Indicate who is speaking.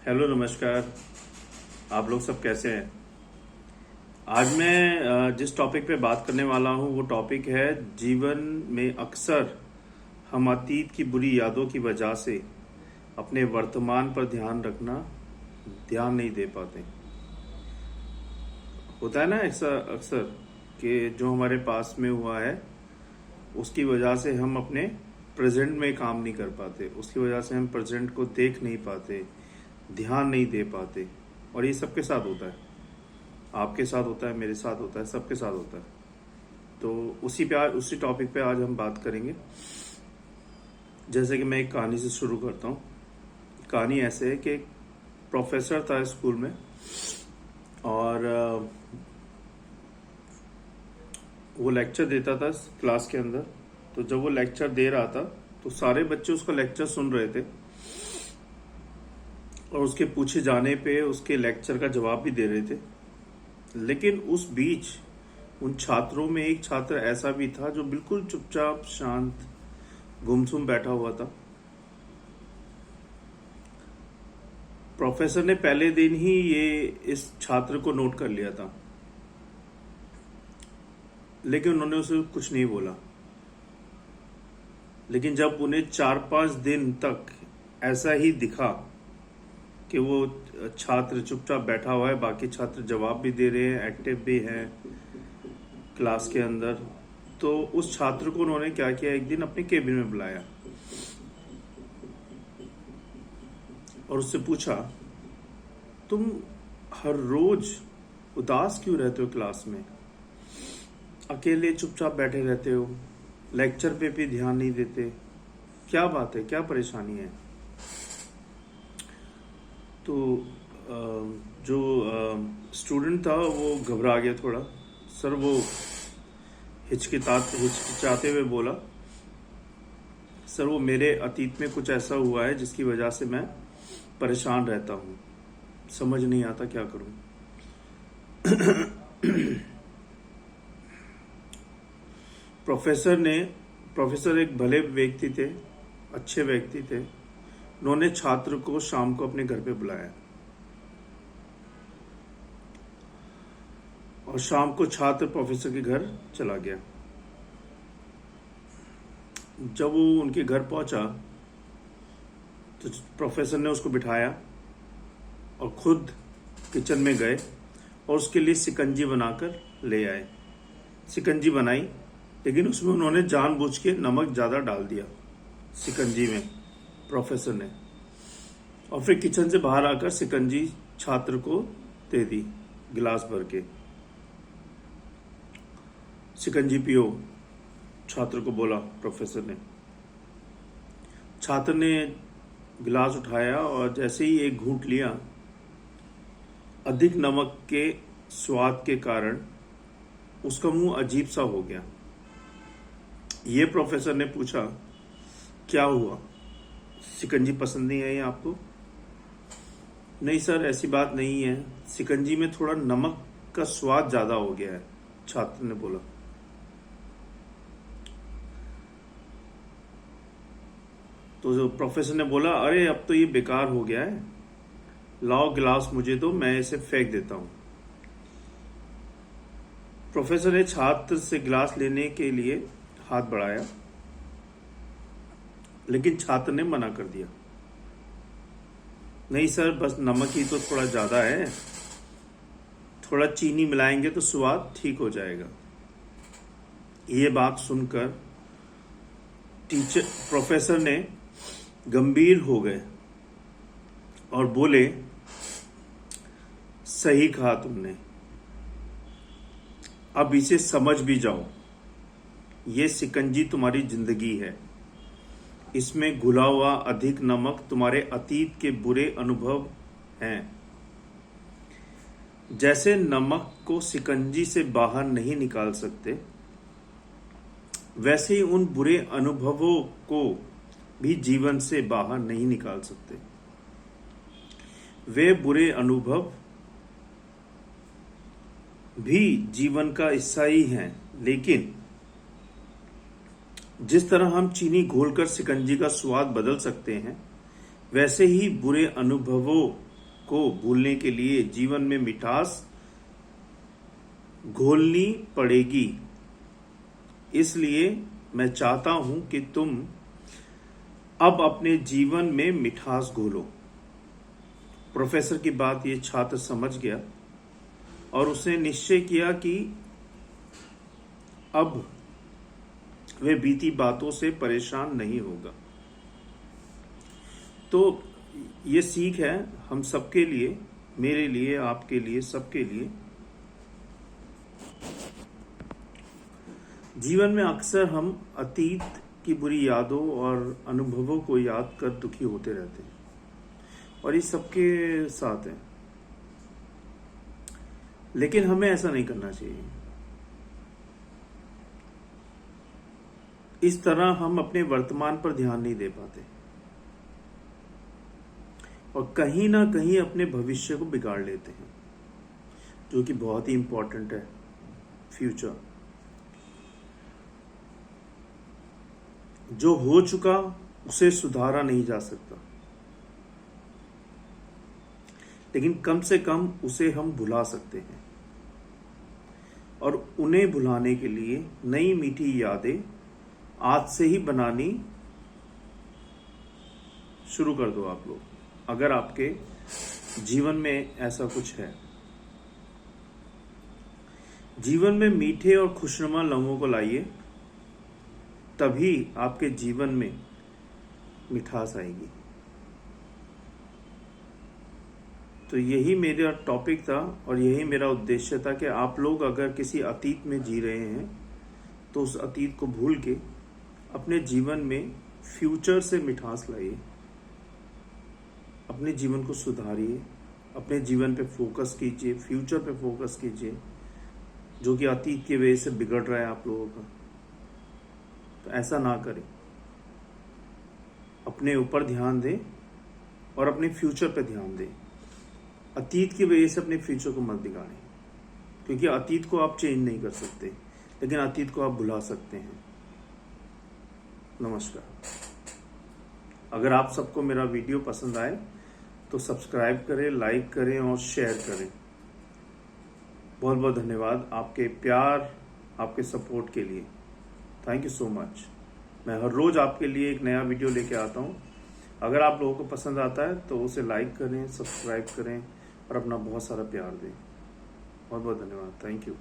Speaker 1: Hello, नमस्कार। आप लोग सब कैसे हैं? आज मैं जिस टॉपिक पे बात करने वाला हूँ वो टॉपिक है जीवन में अक्सर हम अतीत की बुरी यादों की वजह से अपने वर्तमान पर ध्यान नहीं दे पाते। होता है ना ऐसा अक्सर कि जो हमारे पास में हुआ है उसकी वजह से हम अपने प्रेजेंट में काम नहीं कर पाते, उसकी वजह से हम प्रेजेंट को देख नहीं पाते, ध्यान नहीं दे पाते। और ये सबके साथ होता है, आपके साथ होता है, मेरे साथ होता है, सबके साथ होता है। तो उसी टॉपिक पे आज हम बात करेंगे। जैसे कि मैं एक कहानी से शुरू करता हूँ। कहानी ऐसे है कि एक प्रोफेसर था स्कूल में, और वो लेक्चर देता था क्लास के अंदर। तो जब वो लेक्चर दे रहा था तो सारे बच्चे उसका लेक्चर सुन रहे थे और उसके पूछे जाने पे उसके लेक्चर का जवाब भी दे रहे थे। लेकिन उस बीच उन छात्रों में एक छात्र ऐसा भी था जो बिल्कुल चुपचाप शांत गुमसुम बैठा हुआ था। प्रोफेसर ने पहले दिन ही इस छात्र को नोट कर लिया था, लेकिन उन्होंने उसे कुछ नहीं बोला। लेकिन जब उन्हें 4-5 दिन तक ऐसा ही दिखा कि वो छात्र चुपचाप बैठा हुआ है, बाकी छात्र जवाब भी दे रहे हैं, एक्टिव भी हैं क्लास के अंदर, तो उस छात्र को उन्होंने क्या किया, एक दिन अपने केबिन में बुलाया और उससे पूछा, तुम हर रोज उदास क्यों रहते हो? क्लास में अकेले चुपचाप बैठे रहते हो, लेक्चर पे भी ध्यान नहीं देते, क्या बात है, क्या परेशानी है? तो जो स्टूडेंट था वो घबरा गया थोड़ा। सर, वो हिचकिचाते हुए बोला, सर वो मेरे अतीत में कुछ ऐसा हुआ है जिसकी वजह से मैं परेशान रहता हूँ, समझ नहीं आता क्या करूँ। प्रोफेसर एक भले व्यक्ति थे, अच्छे व्यक्ति थे। उन्होंने छात्र को शाम को अपने घर पे बुलाया और शाम को छात्र प्रोफेसर के घर चला गया। जब वो उनके घर पहुंचा तो प्रोफेसर ने उसको बिठाया और खुद किचन में गए और उसके लिए शिकंजी बनाकर ले आए। शिकंजी बनाई, लेकिन उसमें उन्होंने जानबूझ के नमक ज़्यादा डाल दिया शिकंजी में, प्रोफेसर ने। और फिर किचन से बाहर आकर शिकंजी छात्र को दे दी गिलास भर के। शिकंजी पियो, छात्र को बोला प्रोफेसर ने। छात्र ने गिलास उठाया और जैसे ही एक घूंट लिया, अधिक नमक के स्वाद के कारण उसका मुंह अजीब सा हो गया। ये प्रोफेसर ने पूछा, क्या हुआ, शिकंजी पसंद नहीं आई आपको? नहीं सर, ऐसी बात नहीं है, शिकंजी में थोड़ा नमक का स्वाद ज्यादा हो गया है, छात्र ने बोला। तो जो प्रोफेसर ने बोला, अरे अब तो ये बेकार हो गया है, लाओ गिलास मुझे दो, मैं इसे फेंक देता हूं। प्रोफेसर ने छात्र से गिलास लेने के लिए हाथ बढ़ाया, लेकिन छात्र ने मना कर दिया। नहीं सर, बस नमक ही तो थोड़ा ज्यादा है, थोड़ा चीनी मिलाएंगे तो स्वाद ठीक हो जाएगा। ये बात सुनकर प्रोफेसर ने गंभीर हो गए और बोले, सही कहा तुमने, अब इसे समझ भी जाओ, ये शिकंजी तुम्हारी जिंदगी है, इसमें घुला हुआ अधिक नमक तुम्हारे अतीत के बुरे अनुभव हैं। जैसे नमक को शिकंजी से बाहर नहीं निकाल सकते, वैसे ही उन बुरे अनुभवों को भी जीवन से बाहर नहीं निकाल सकते। वे बुरे अनुभव भी जीवन का हिस्सा ही हैं, लेकिन जिस तरह हम चीनी घोलकर शिकंजी का स्वाद बदल सकते हैं, वैसे ही बुरे अनुभवों को भूलने के लिए जीवन में मिठास घोलनी पड़ेगी। इसलिए मैं चाहता हूं कि तुम अब अपने जीवन में मिठास घोलो। प्रोफेसर की बात ये छात्र समझ गया और उसने निश्चय किया कि अब वे बीती बातों से परेशान नहीं होगा। तो ये सीख है हम सबके लिए, मेरे लिए, आपके लिए, सबके लिए। जीवन में अक्सर हम अतीत की बुरी यादों और अनुभवों को याद कर दुखी होते रहते हैं और ये सबके साथ है, लेकिन हमें ऐसा नहीं करना चाहिए। इस तरह हम अपने वर्तमान पर ध्यान नहीं दे पाते और कहीं ना कहीं अपने भविष्य को बिगाड़ लेते हैं, जो कि बहुत ही इंपॉर्टेंट है, फ्यूचर। जो हो चुका उसे सुधारा नहीं जा सकता, लेकिन कम से कम उसे हम भुला सकते हैं। और उन्हें भुलाने के लिए नई मीठी यादें आज से ही बनानी शुरू कर दो आप लोग, अगर आपके जीवन में ऐसा कुछ है। जीवन में मीठे और खुशनुमा लम्हों को लाइए, तभी आपके जीवन में मिठास आएगी। तो यही मेरा टॉपिक था और यही मेरा उद्देश्य था कि आप लोग अगर किसी अतीत में जी रहे हैं तो उस अतीत को भूल के अपने जीवन में फ्यूचर से मिठास लाइए, अपने जीवन को सुधारिए, अपने जीवन पे फोकस कीजिए, फ्यूचर पे फोकस कीजिए, जो कि अतीत की वजह से बिगड़ रहा है आप लोगों का। तो ऐसा ना करें, अपने ऊपर ध्यान दें और अपने फ्यूचर पे ध्यान दें। अतीत की वजह से अपने फ्यूचर को मत बिगाड़ें, क्योंकि अतीत को आप चेंज नहीं कर सकते, लेकिन अतीत को आप भुला सकते हैं। नमस्कार। अगर आप सबको मेरा वीडियो पसंद आए तो सब्सक्राइब करें, लाइक करें और शेयर करें। बहुत बहुत धन्यवाद आपके प्यार, आपके सपोर्ट के लिए। Thank you so much. मैं हर रोज आपके लिए एक नया वीडियो लेके आता हूँ। अगर आप लोगों को पसंद आता है तो उसे लाइक करें, सब्सक्राइब करें और अपना बहुत सारा प्यार दें। बहुत बहुत धन्यवाद। Thank you.